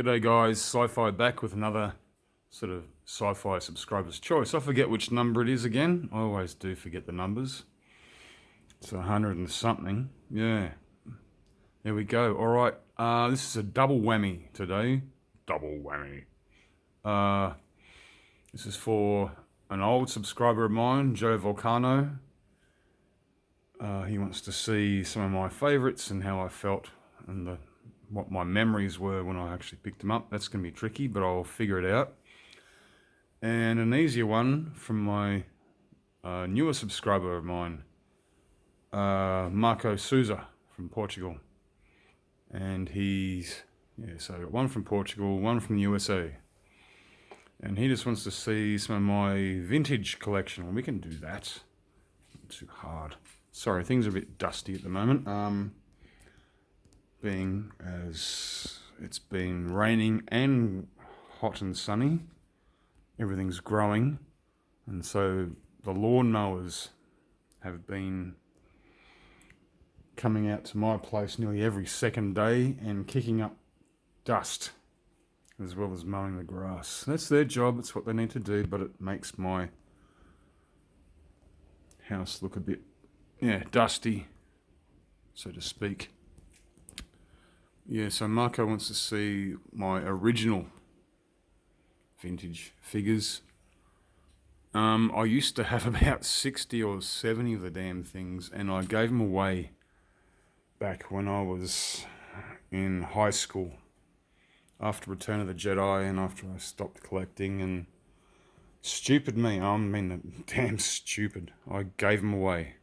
G'day guys, Sci-Fi back with another sort of Sci-Fi subscriber's choice. I forget which number it is again. I always do forget the numbers. It's 100 and something. Yeah, there we go. All right, this is a double whammy today. Double whammy. This is for an old subscriber of mine, Joe Volcano. He wants to see some of my favourites and how I felt and what my memories were when I actually picked them up. That's going to be tricky, but I'll figure it out. And an easier one from my newer subscriber of mine, Marco Souza from Portugal. And so I got one from Portugal, one from the USA. And he just wants to see some of my vintage collection. Well, we can do that. Not too hard. Sorry, things are a bit dusty at the moment. Being as it's been raining and hot and sunny, everything's growing, and so the lawnmowers have been coming out to my place nearly every second day and kicking up dust as well as mowing the grass. That's their job, it's what they need to do, but it makes my house look a bit, dusty, so to speak. Yeah, so Marco wants to see my original vintage figures. I used to have about 60 or 70 of the damn things, and I gave them away back when I was in high school after Return of the Jedi and after I stopped collecting. And stupid me, I mean damn stupid, I gave them away.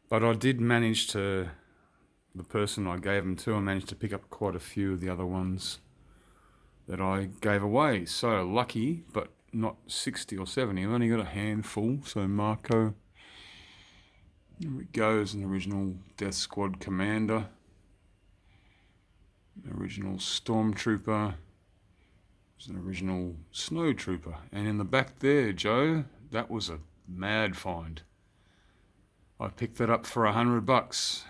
But I did manage to, the person I gave them to, I managed to pick up quite a few of the other ones that I gave away. So lucky, but not 60 or 70. I've only got a handful. So Marco, here we go, is an original Death Squad commander, an original Stormtrooper, there's an original Snow Trooper. And in the back there, Joe, that was a mad find. I picked that up for $100.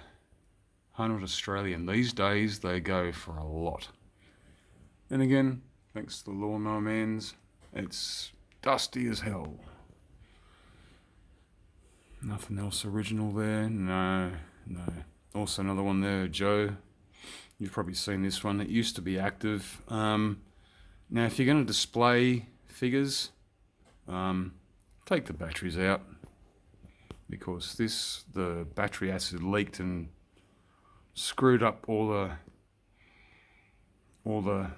100 Australian. These days they go for a lot. And again, thanks to the lawnmower mans, it's dusty as hell. Nothing else original there. No. Also another one there, Joe. You've probably seen this one. It used to be active. Now if you're going to display figures, take the batteries out, because the battery acid leaked and screwed up all the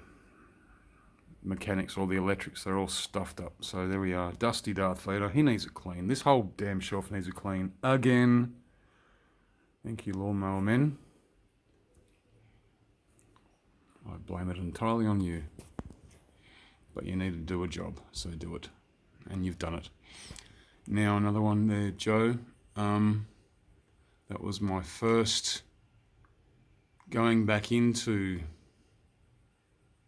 mechanics, all the electrics. They're all stuffed up. So there we are, dusty Darth Vader. He needs it clean. This whole damn shelf needs it clean again. Thank you, lawnmower men. I blame it entirely on you, but you need to do a job, so do it, and you've done it. Now another one there, Joe. That was my first going back into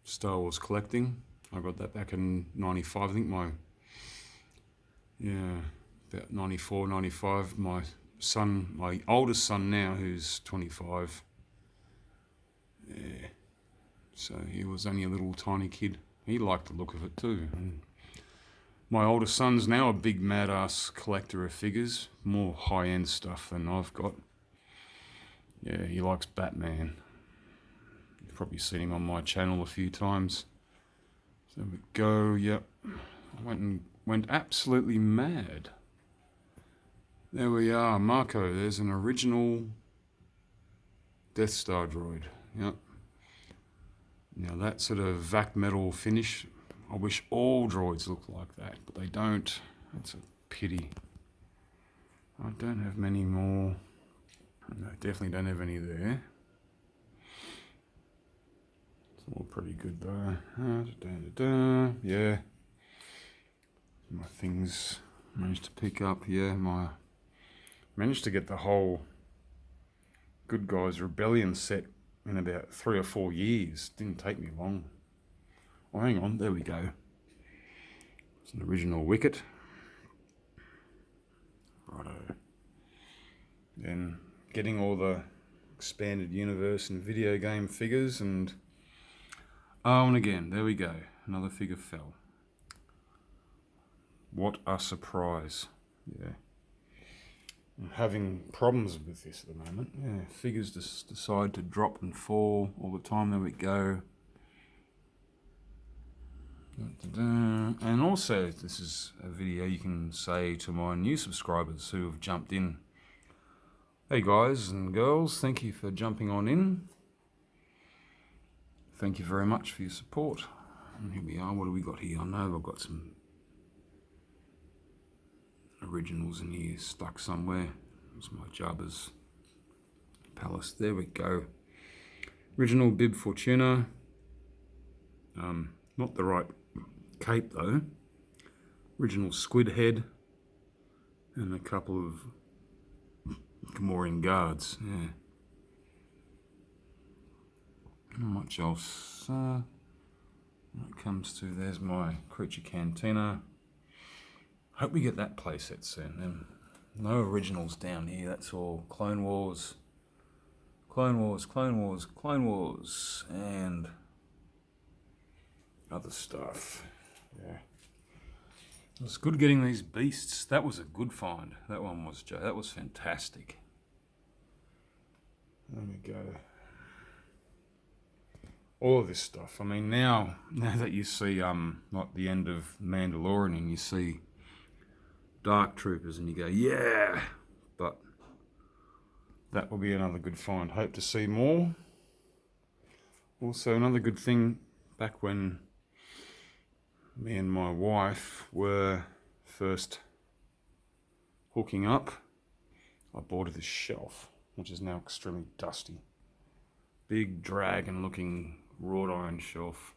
Star Wars collecting. I got that back in 95, I think about 94, 95. My oldest son now, who's 25, so he was only a little tiny kid. He liked the look of it too. And my oldest son's now a big mad-ass collector of figures, more high-end stuff than I've got. Yeah, he likes Batman. You've probably seen him on my channel a few times. So there we go, yep. I went absolutely mad. There we are, Marco. There's an original Death Star droid, yep. Now that sort of vac metal finish, I wish all droids looked like that, but they don't. That's a pity. I don't have many more. No, definitely don't have any there. It's all pretty good though. Yeah. My things managed to pick up. Yeah, managed to get the whole Good Guys Rebellion set in about 3 or 4 years. Didn't take me long. Oh, hang on, there we go. It's an original Wicket. Righto. Then getting all the expanded universe and video game figures, and Oh, and again, there we go. Another figure fell. What a surprise. Yeah. I'm having problems with this at the moment. Yeah, figures just decide to drop and fall all the time. There we go. And also, this is a video you can say to my new subscribers who have jumped in. Hey guys and girls, thank you for jumping on in. Thank you very much for your support. And here we are. What have we got here? I know I've got some originals in here stuck somewhere. It's my Jabba's Palace. There we go. Original Bib Fortuna. Not the right cape though. Original squid head. And a couple of Gamorrean guards. Yeah. Not much else. When it comes to, there's my Creature Cantina. Hope we get that playset soon. No originals down here. That's all Clone Wars, Clone Wars, Clone Wars, Clone Wars, and other stuff. Yeah. It was good getting these beasts. That was a good find. That one was, Joe. That was fantastic. There we go. All of this stuff. I mean, now that you see like the end of Mandalorian and you see Dark Troopers and you go, yeah, but that will be another good find. Hope to see more. Also, another good thing, back when me and my wife were first hooking up, I bought her this shelf, which is now extremely dusty. Big dragon looking wrought iron shelf.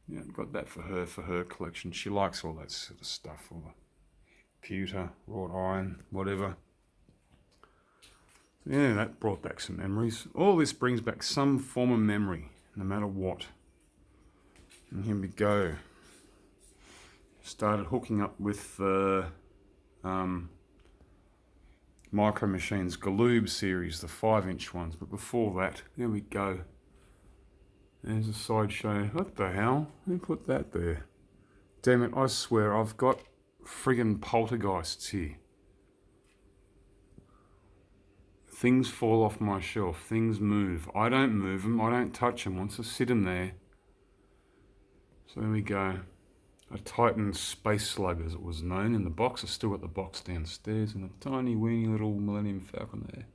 Yeah, got that for her collection. She likes all that sort of stuff, all the pewter, wrought iron, whatever. So yeah, that brought back some memories. All this brings back some form of memory, no matter what. And here we go. Started hooking up with the Micro Machines Galoob series, the 5-inch ones. But before that, there we go. There's a sideshow. What the hell? Who put that there? Damn it, I swear I've got friggin' poltergeists here. Things fall off my shelf. Things move. I don't move them. I don't touch them. Once I sit them there. So there we go. A Titan Space Slug, as it was known, in the box. I still got the box downstairs, and a tiny weeny little Millennium Falcon there.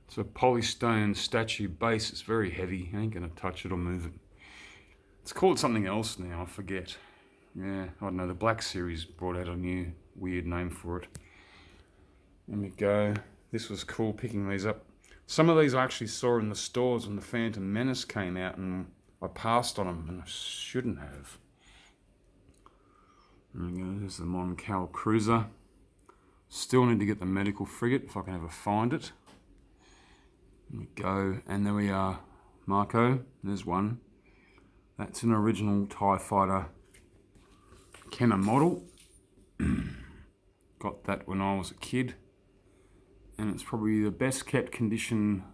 It's a polystone statue base. It's very heavy. I ain't gonna touch it or move it. It's called something else now. I forget. Yeah, I don't know. The Black Series brought out a new weird name for it. There we go. This was cool picking these up. Some of these I actually saw in the stores when the Phantom Menace came out, and I passed on them, and I shouldn't have. There we go. There's the Mon Cal Cruiser. Still need to get the medical frigate if I can ever find it. There we go, and there we are, Marco. There's one. That's an original TIE Fighter Kenner model. Got that when I was a kid, and it's probably the best kept condition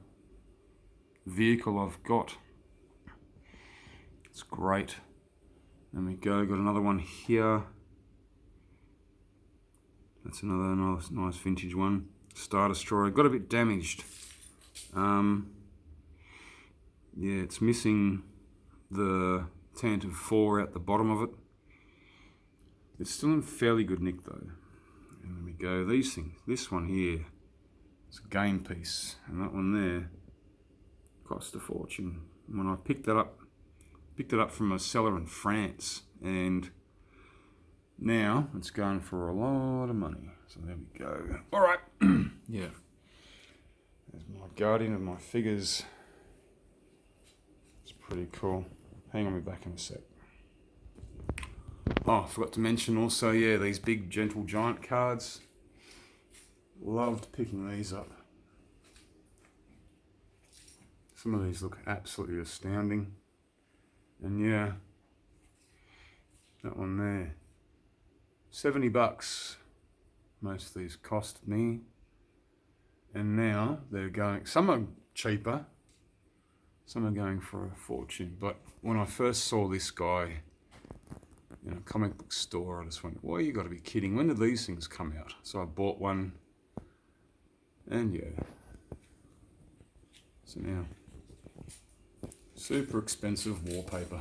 vehicle I've got. It's great. There we go, got another one here. That's another nice vintage one. Star Destroyer, got a bit damaged. Yeah, it's missing the Tantive 4 out the bottom of it. It's still in fairly good nick though. And there we go, these things. This one here, it's a game piece, and that one there cost a fortune. When I picked it up from a seller in France, and now it's going for a lot of money. So there we go. All right, yeah. There's my guardian of my figures. It's pretty cool. Hang on, I'll be back in a sec. Oh, I forgot to mention also, yeah, these big Gentle Giant cards. Loved picking these up. Some of these look absolutely astounding. And yeah, that one there. $70 most of these cost me. And now they're going, some are cheaper, Some are going for a fortune. But when I first saw this guy in a comic book store, I just went, well, you got to be kidding. When did these things come out? So I bought one, and yeah. So now, super expensive wallpaper.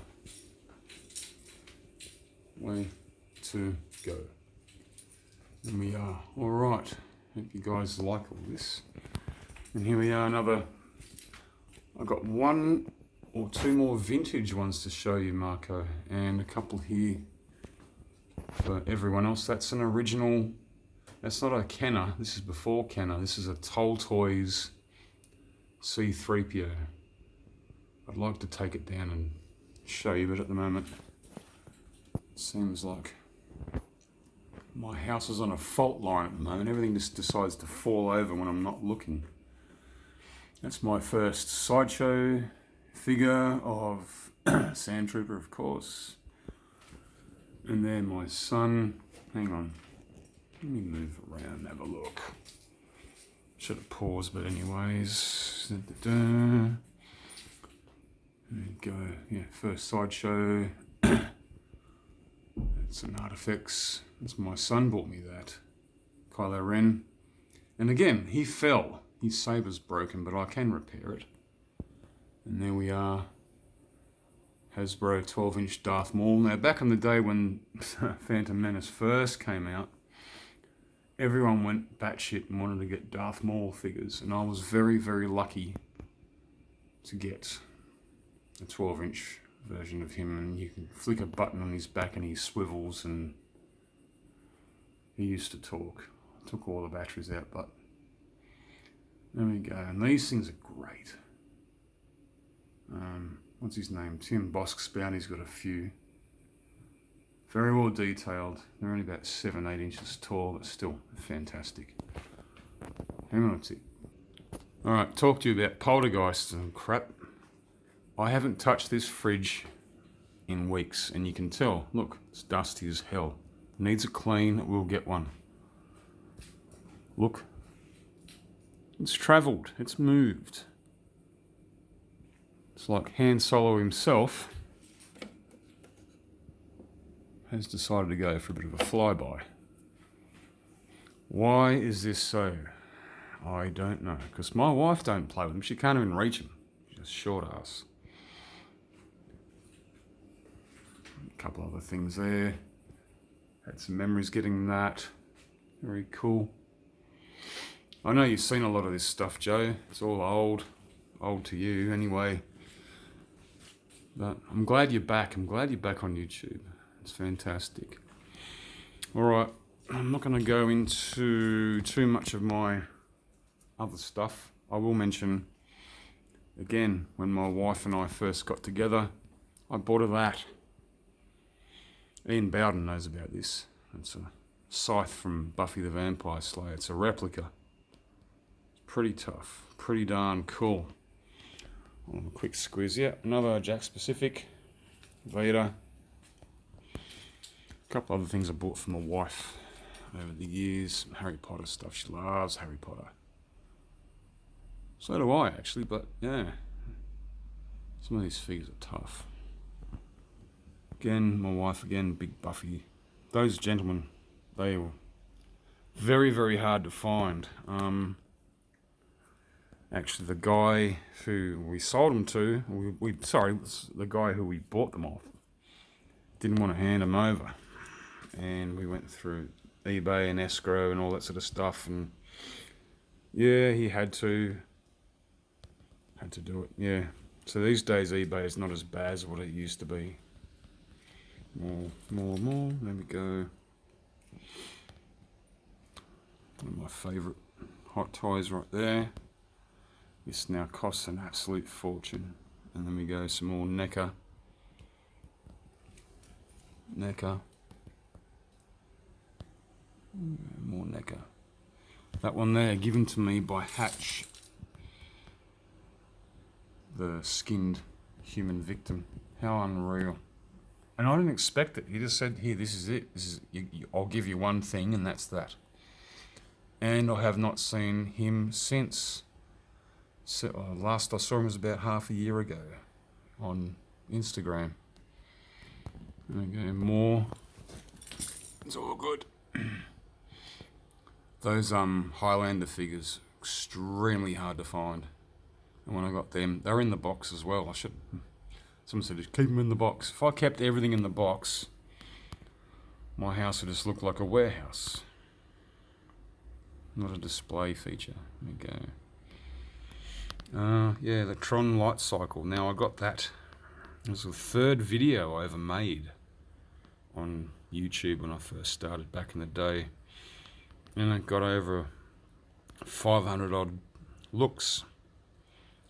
Way to go. And we are. Alright. Hope you guys like all this. And here we are, another. I've got one or two more vintage ones to show you, Marco, and a couple here for everyone else. That's an original. That's not a Kenner. This is before Kenner. This is a Toll Toys C3PO. I'd like to take it down and show you, but at the moment it seems like my house is on a fault line at the moment. Everything just decides to fall over when I'm not looking. That's my first Sideshow figure of Sand Trooper, of course. And then my son, hang on, let me move around and have a look. Should have paused, but anyways. There you go, yeah, first Sideshow. It's an Artifacts. That's my son bought me that. Kylo Ren. And again, he fell. His saber's broken, but I can repair it. And there we are. Hasbro 12-inch Darth Maul. Now, back in the day when Phantom Menace first came out, everyone went batshit and wanted to get Darth Maul figures. And I was very, very lucky to get a 12-inch version of him. And you can flick a button on his back and he swivels, and he used to talk. I took all the batteries out, but there we go. And these things are great. What's his name? Tim Bosk's Bounty's got a few. Very well detailed. They're only about 7-8 inches tall, but still fantastic. Hang on a tick. Alright, talk to you about poltergeists and crap. I haven't touched this fridge in weeks, and you can tell. Look, it's dusty as hell. Needs a clean, we'll get one. Look. It's travelled, it's moved. It's like Han Solo himself has decided to go for a bit of a flyby. Why is this so? I don't know. Because my wife don't play with them. She can't even reach them. She's just short ass. A couple other things there. Had some memories getting that. Very cool. I know you've seen a lot of this stuff, Joe. It's all old. Old to you, anyway. But I'm glad you're back. I'm glad you're back on YouTube. It's fantastic. Alright, I'm not going to go into too much of my other stuff. I will mention, again, when my wife and I first got together, I bought her that. Ian Bowden knows about this. It's a scythe from Buffy the Vampire Slayer. It's a replica. It's pretty tough. Pretty darn cool. I'll have a quick squeeze. Yeah, another Jakks Pacific. Vader. A couple other things I bought for my wife over the years. Harry Potter stuff. She loves Harry Potter. So do I, actually, but yeah. Some of these figures are tough. Again, my wife, again, big Buffy. Those gentlemen, they were very, very hard to find. Actually, the guy who we sold them to, the guy who we bought them off, didn't want to hand them over. And we went through eBay and escrow and all that sort of stuff. And yeah, he had to do it, yeah. So these days, eBay is not as bad as what it used to be. More. There we go. One of my favourite Hot Toys right there. This now costs an absolute fortune. And then we go some more NECA. More NECA. That one there, given to me by Hatch. The skinned human victim. How unreal. And I didn't expect it. He just said, here, this is it. I'll give you one thing, and that's that. And I have not seen him since. So, last I saw him was about half a year ago on Instagram. Okay, more. It's all good. Those Highlander figures, extremely hard to find. And when I got them, they were in the box as well. Someone said, just keep them in the box. If I kept everything in the box, my house would just look like a warehouse. Not a display feature. There we go. Yeah, the Tron Light Cycle. Now I got that. It was the third video I ever made on YouTube when I first started back in the day. And it got over 500 odd looks.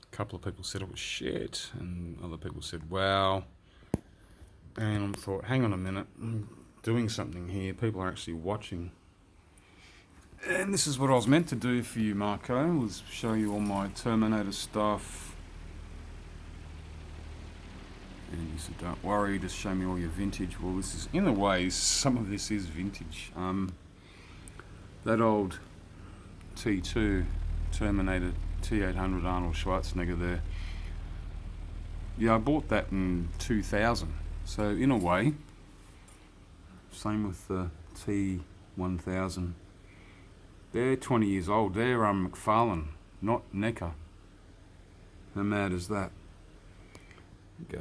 A couple of people said it was shit, and other people said, wow. And I thought, hang on a minute, I'm doing something here. People are actually watching. And this is what I was meant to do for you, Marco, was show you all my Terminator stuff. And you said, don't worry, just show me all your vintage. Well, this is, in a way, some of this is vintage. That old T2 Terminator T800 Arnold Schwarzenegger there. Yeah, I bought that in 2000. So, in a way, same with the T1000. They're 20 years old. They're McFarlane, not NECA. How mad is that? Go.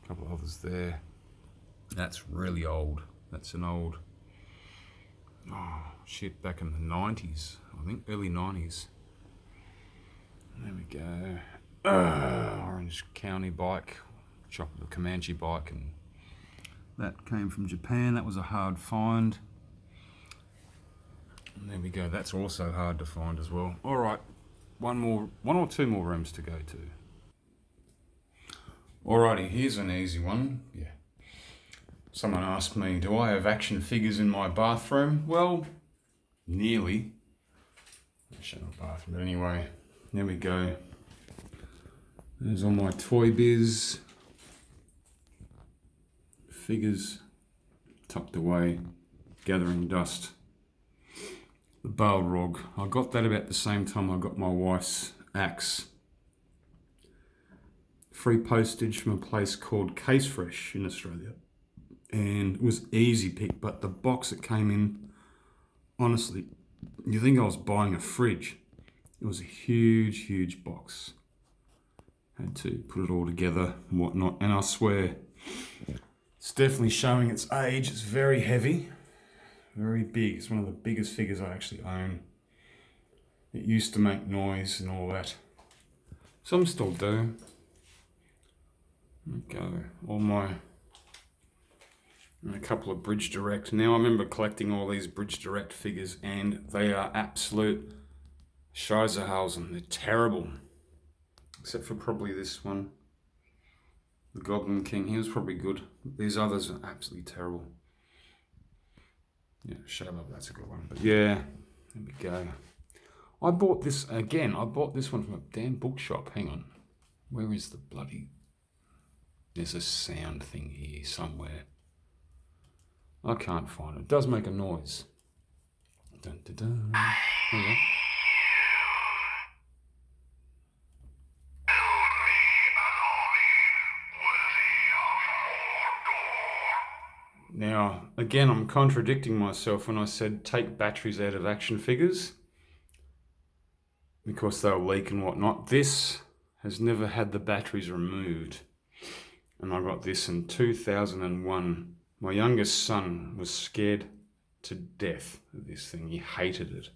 A couple of others there. That's really old. That's an old, oh shit, back in the 90s. I think early 90s. There we go. Orange County bike. Chopped the Comanche bike, and that came from Japan. That was a hard find. And there we go. That's also hard to find as well. All right, one or two more rooms to go to. Alrighty, here's an easy one. Yeah. Someone asked me, do I have action figures in my bathroom? Well, nearly. I'll show my bathroom, but anyway, there we go. There's all my Toy Biz figures tucked away, gathering dust. The Balrog, I got that about the same time I got my wife's axe. Free postage from a place called Case Fresh in Australia. And it was easy pick, but the box it came in, honestly, you think I was buying a fridge. It was a huge, huge box. Had to put it all together and whatnot. And I swear, it's definitely showing its age. It's very heavy. Very big. It's one of the biggest figures I actually own. It used to make noise and all that. Some still do. There we go. All my... and a couple of Bridge Direct. Now I remember collecting all these Bridge Direct figures, and they are absolute Scheizerhausen. They're terrible. Except for probably this one. The Goblin King. He was probably good. These others are absolutely terrible. Yeah, shut up, that's a good one. But yeah, there we go. I bought this, again, I bought this one from a damn bookshop. Hang on. Where is the bloody... There's a sound thing here somewhere. I can't find it. It does make a noise. Dun, dun, dun. There you go. Now, again, I'm contradicting myself when I said take batteries out of action figures because they'll leak and whatnot. This has never had the batteries removed. And I got this in 2001. My youngest son was scared to death of this thing. He hated it.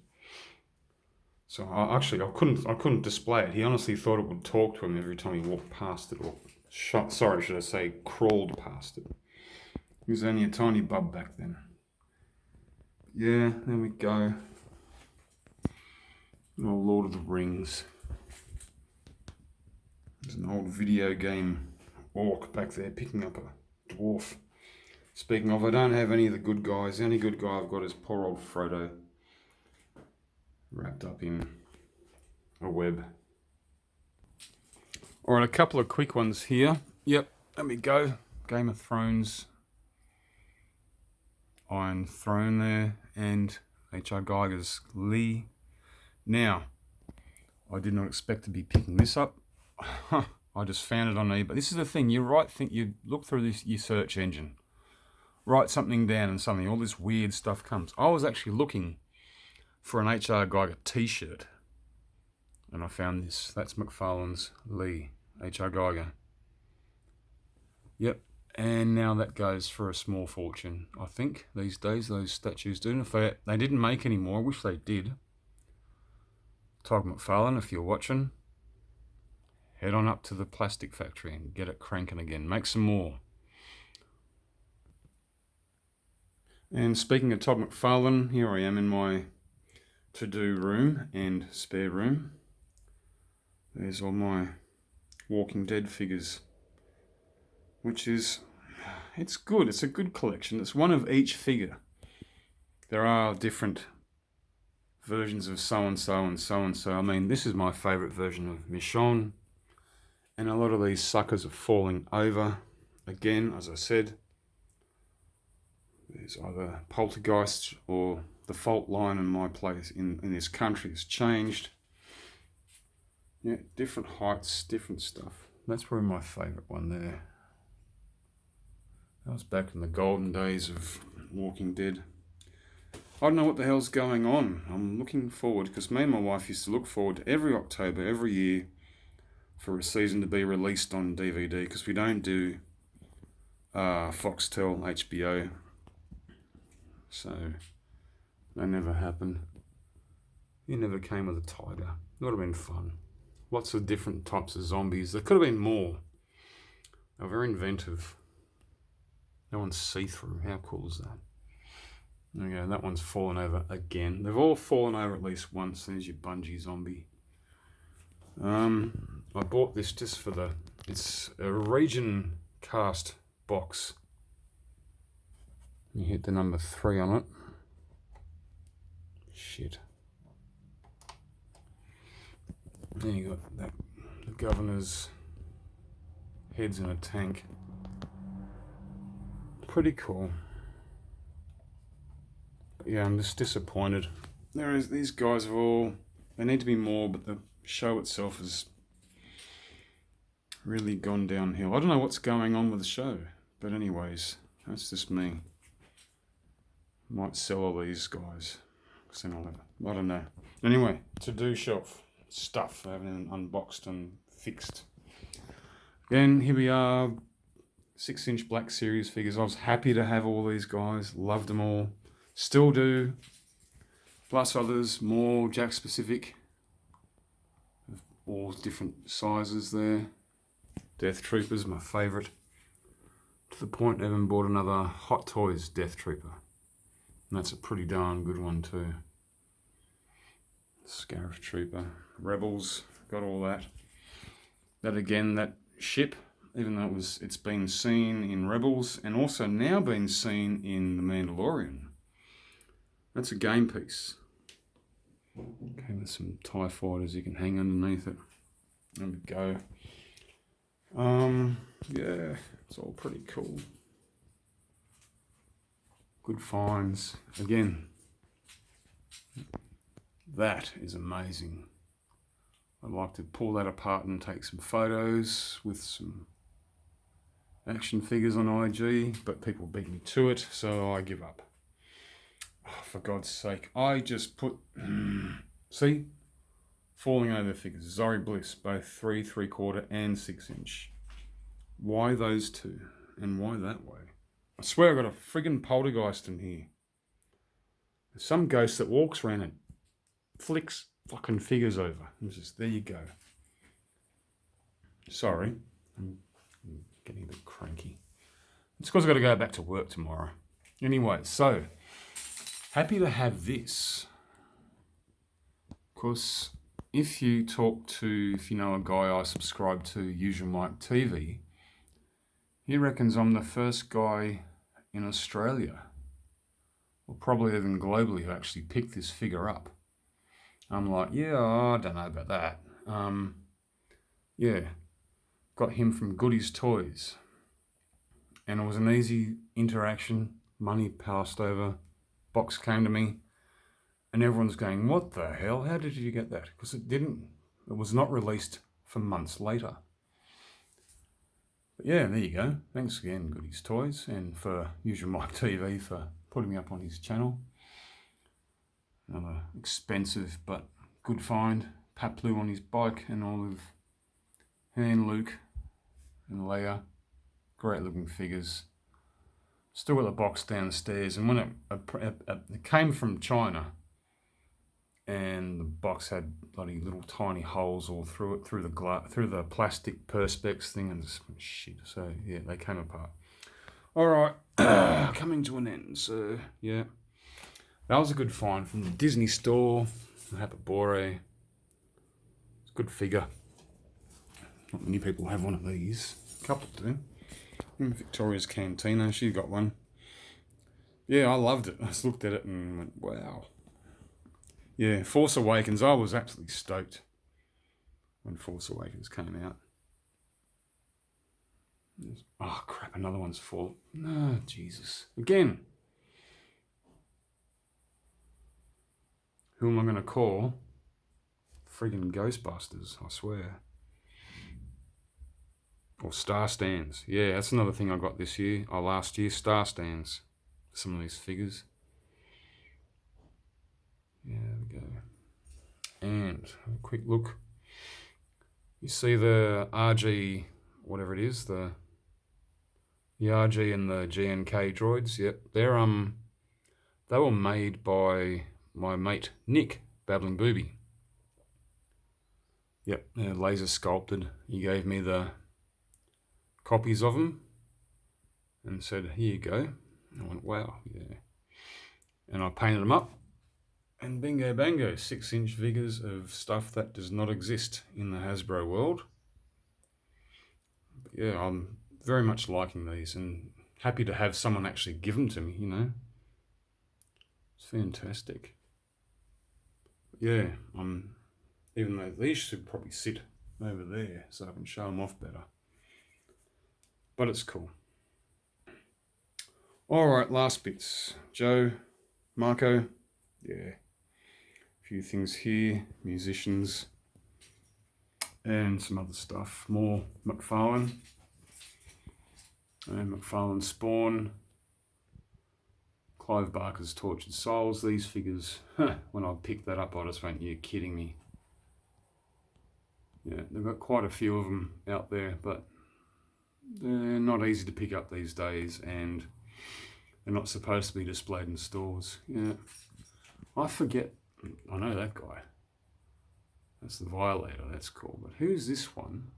So I couldn't display it. He honestly thought it would talk to him every time he walked past it, or should I say, crawled past it. He was only a tiny bub back then. Yeah, there we go. Oh, Lord of the Rings. There's an old video game orc back there picking up a dwarf. Speaking of, I don't have any of the good guys. The only good guy I've got is poor old Frodo, wrapped up in a web. Alright, a couple of quick ones here. Yep, there we go. Game of Thrones. Iron Throne there, and H.R. Geiger's Lee. Now, I did not expect to be picking this up. I just found it on eBay. This is the thing, you look through your search engine, write something down and suddenly all this weird stuff comes. I was actually looking for an H.R. Geiger t-shirt and I found this. That's McFarlane's Lee, H.R. Geiger. Yep, and now that goes for a small fortune, I think, these days, those statues do. And if they didn't make any more, I wish they did. Todd McFarlane, if you're watching, head on up to the plastic factory and get it cranking again. Make some more. And speaking of Todd McFarlane, here I am in my to-do room and spare room. There's all my Walking Dead figures, which is, it's good. It's a good collection. It's one of each figure. There are different versions of so-and-so and so-and-so. I mean, this is my favourite version of Michonne. And a lot of these suckers are falling over. Again, as I said, there's either poltergeists or the fault line in my place in this country has changed. Yeah, different heights, different stuff. That's probably my favourite one there. That was back in the golden days of Walking Dead. I don't know what the hell's going on. I'm looking forward, because me and my wife used to look forward to every October, every year, for a season to be released on DVD, because we don't do Foxtel, HBO. So, that never happened. He never came with a tiger. It would have been fun. Lots of different types of zombies. There could have been more. They were very inventive. That one's see-through. How cool is that? Okay, that one's fallen over again. They've all fallen over at least once. There's your Bungie zombie. I bought this just for it's a Region cast box. You hit the number 3 on it. Shit. Then you got the governor's heads in a tank. Pretty cool. But yeah, I'm just disappointed. These guys have all, they need to be more, but the show itself has really gone downhill. I don't know what's going on with the show, but anyways, that's just me. Might sell all these guys. I don't know. Anyway, to-do shelf stuff I haven't even unboxed and fixed. Again, here we are, 6-inch Black Series figures. I was happy to have all these guys, loved them all, still do. Plus others, more Jack specific, all different sizes there. Death Troopers, my favourite. To the point I even bought another Hot Toys Death Trooper. And that's a pretty darn good one too. Scarif Trooper. Rebels, got all that. That again, that ship, even though it's been seen in Rebels and also now been seen in The Mandalorian. That's a game piece. Okay, with some TIE fighters you can hang underneath it. There we go. Yeah, it's all pretty cool. Good finds. Again, that is amazing. I'd like to pull that apart and take some photos with some action figures on IG, but people beat me to it, so I give up. Oh, for God's sake, I just put, see, falling over figures. Zori Bliss, both 3, 3/4 and 6-inch. Why those two? And why that way? I swear I got a friggin' poltergeist in here. There's some ghost that walks around and flicks fucking figures over. It's just, there you go. Sorry, I'm getting a bit cranky. It's because I've got to go back to work tomorrow. Anyway, so, happy to have this. Of course, if you know a guy I subscribe to, Usual Mike TV, he reckons I'm the first guy in Australia, or probably even globally, who actually picked this figure up. I'm like, yeah, I don't know about that. Yeah, got him from Goodies Toys. And it was an easy interaction. Money passed over, box came to me, and everyone's going, what the hell? How did you get that? Because it didn't It was not released for months later. But yeah, there you go. Thanks again, Goodies Toys, and for Usual Mike TV for putting me up on his channel. Another expensive but good find. Pat Blue on his bike, and Olive and Luke and Leia. Great looking figures. Still got the box downstairs, and when it came from China, and the box had bloody little tiny holes all through it, through the plastic perspex thing, and shit. So yeah, they came apart. All right, coming to an end. So yeah, that was a good find from the Disney store. Hapabore. It's a good figure. Not many people have one of these. A couple do. Victoria's Cantina, she got one. Yeah, I loved it. I just looked at it and went, wow. Yeah, Force Awakens, I was absolutely stoked when Force Awakens came out. Oh crap, another one's full. No, Jesus. Again. Who am I going to call? Friggin' Ghostbusters, I swear. Or Star Stands. Yeah, that's another thing I got this year. Last year, Star Stands. Some of these figures. Yeah, there we go. And a quick look. You see the RG, whatever it is, the RG and the GNK droids. Yep, they were made by my mate Nick, Babbling Booby. Yep, they're laser sculpted. He gave me the copies of them and said, here you go. I went, wow, yeah. And I painted them up, and bingo bango, 6-inch figures of stuff that does not exist in the Hasbro world. But yeah, I'm very much liking these and happy to have someone actually give them to me, you know. It's fantastic. Yeah, even though these should probably sit over there so I can show them off better. But it's cool. Alright, last bits. Joe, Marco, yeah. A few things here, musicians, and some other stuff. More McFarlane. And McFarlane Spawn. Clive Barker's Tortured Souls. These figures, when I picked that up, I just went, you're kidding me. Yeah, they've got quite a few of them out there, but they're not easy to pick up these days, and they're not supposed to be displayed in stores. Yeah, I forget. I know that guy. That's the Violator. That's cool. But who's this one?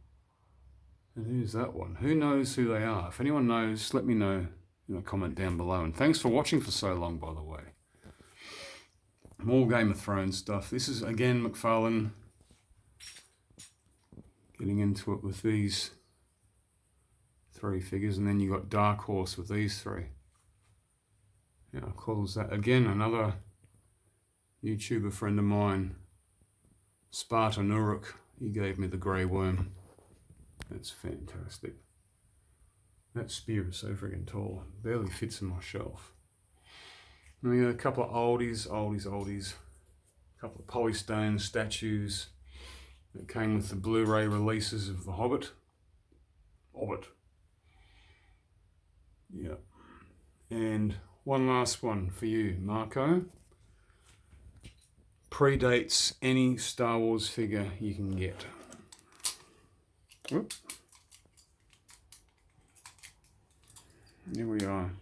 And who's that one? Who knows who they are? If anyone knows, let me know in a comment down below. And thanks for watching for so long, by the way. More Game of Thrones stuff. This is again McFarlane. Getting into it with these 3 figures, and then you got Dark Horse with these 3. Yeah, I'll close that. Again, another YouTuber friend of mine, Sparta Nuruk, he gave me the Grey Worm. That's fantastic. That spear is so friggin' tall. Barely fits in my shelf. And we got a couple of oldies. A couple of polystone statues that came with the Blu-ray releases of The Hobbit. Yeah. And one last one for you, Marco. Predates any Star Wars figure you can get. Whoop. Here we are.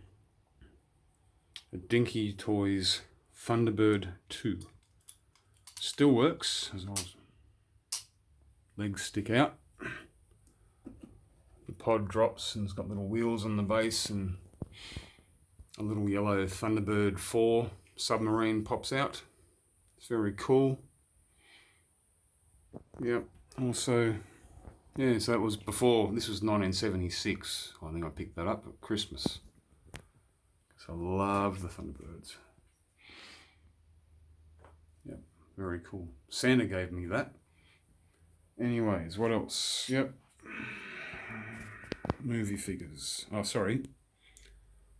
A Dinky Toys Thunderbird 2. Still works, as well as legs stick out. The pod drops and it's got little wheels on the base, and a little yellow Thunderbird 4 submarine pops out. It's very cool. Yep. Also, yeah, so that was before, this was 1976. I think I picked that up at Christmas. So I love the Thunderbirds. Yep, very cool. Santa gave me that. Anyways, what else? Yep. Movie figures. Oh, sorry.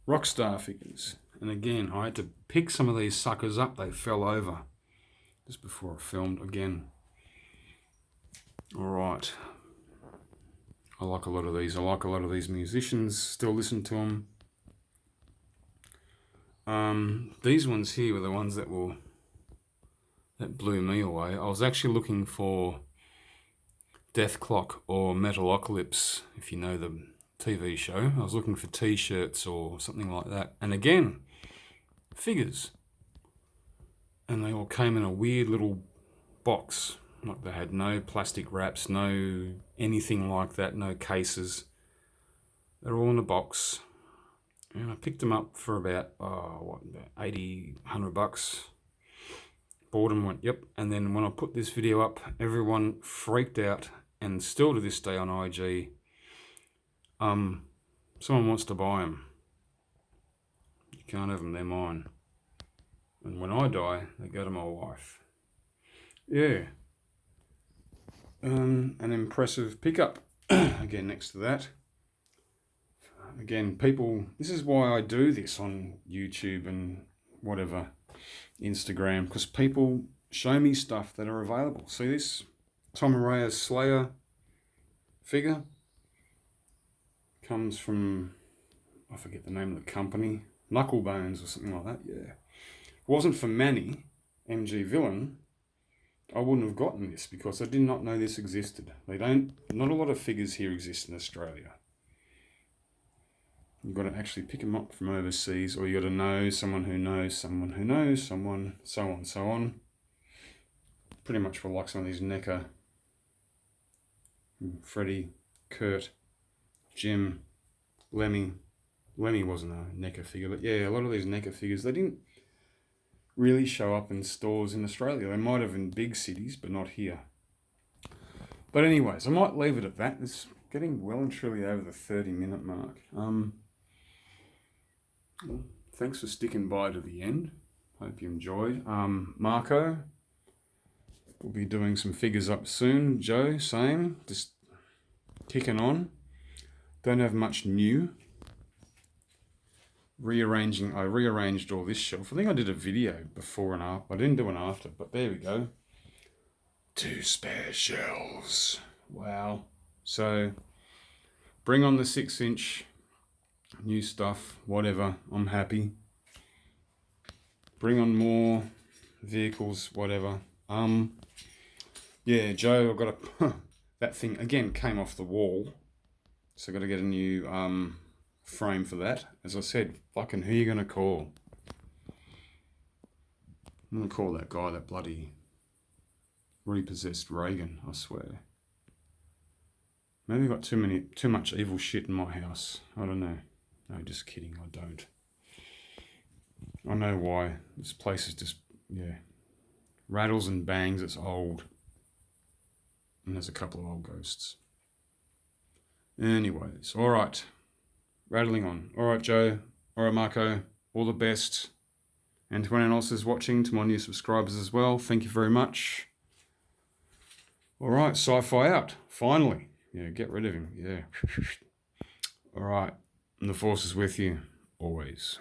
Rockstar figures. And again, I had to pick some of these suckers up. They fell over just before I filmed again. All right. I like a lot of these. I like a lot of these musicians. Still listen to them. These ones here were the ones that blew me away. I was actually looking for Death Clock or Metalocalypse, if you know the TV show. I was looking for t-shirts or something like that. And again, figures. And they all came in a weird little box. Like they had no plastic wraps, no anything like that, no cases. They're all in a box. And I picked them up for about 80, $100. Bought them, went, yep. And then when I put this video up, everyone freaked out. And still to this day on IG, someone wants to buy them. You can't have them, they're mine. And when I die, they go to my wife. Yeah. An impressive pickup. Again, next to that. Again, people, this is why I do this on YouTube and whatever, Instagram, because people show me stuff that are available. See this? Tom Araya's Slayer figure. Comes from, I forget the name of the company, Knucklebones or something like that, yeah. If it wasn't for Manny, MG Villain, I wouldn't have gotten this because I did not know this existed. Not a lot of figures here exist in Australia. You've got to actually pick them up from overseas, or you've got to know someone who knows someone who knows someone, so on, so on. Pretty much for like some of these NECA, Freddie, Kurt, Jim, Lemmy. Lemmy wasn't a NECA figure, but yeah, a lot of these NECA figures, they didn't really show up in stores in Australia. They might have in big cities, but not here. But anyways, I might leave it at that. It's getting well and truly over the 30-minute mark. Well, thanks for sticking by to the end. Hope you enjoyed. Marco will be doing some figures up soon. Joe, same. Just kicking on. Don't have much new. I rearranged all this shelf. I think I did a video before and after. I didn't do an after, but there we go. 2 spare shelves. Wow. So bring on the 6-inch new stuff, whatever. I'm happy. Bring on more vehicles, whatever. Yeah, Joe, I've got that thing again came off the wall, so I've got to get a new frame for that. As I said, fucking who are you gonna call? I'm gonna call that guy that bloody repossessed Reagan, I swear. Maybe I've got too much evil shit in my house. I don't know. No, just kidding, I don't. I know why. This place is just, yeah. Rattles and bangs, it's old. And there's a couple of old ghosts. Anyways, alright. Rattling on. Alright, Joe. Alright, Marco. All the best. And to anyone else who's watching, to my new subscribers as well, thank you very much. Alright, sci-fi out. Finally. Yeah, get rid of him. Yeah. Alright. And the force is with you. Always.